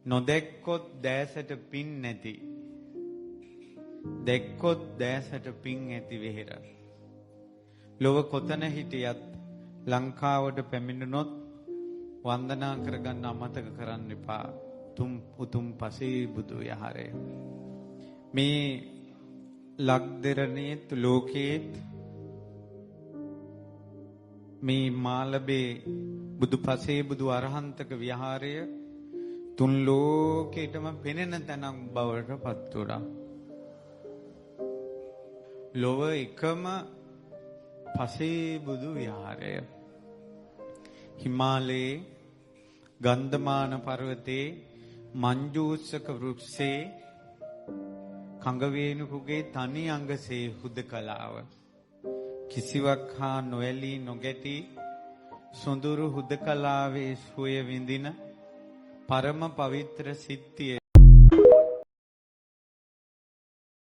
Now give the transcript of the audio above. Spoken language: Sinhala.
නොදැක්කොත් දැසට පින් නැති. දැක්කොත් දැසට පින් ඇති වෙහෙර. ලොව කොතන හිටියත් ලංකාවට පැමිණුනොත් වන්දනා කරගන්න අමතක කරන්න එපා. උතුම් පසේ බුදු යහරය. මේ ලක්දෙරණේත් ලෝකේත් මේ මාලබේ බුදු පසේ බුදු අරහන්තක විහාරය තුන් ලෝකෙටම පෙනෙන තැනක් බවට පත් වුණා. ලොව එකම පසේ බුදු විහාරය. හිමාලයේ ගන්ධමාන පර්වතයේ මංජූසක වෘක්ෂයේ කඟවේනුකුගේ තනි අංගසේ හුදකලාව. කිසිවක් හා නොඇලී නොගැටි සොඳුරු හුදකලාවේ සුවය විඳින පරම පවිත්‍ර සිත්තිය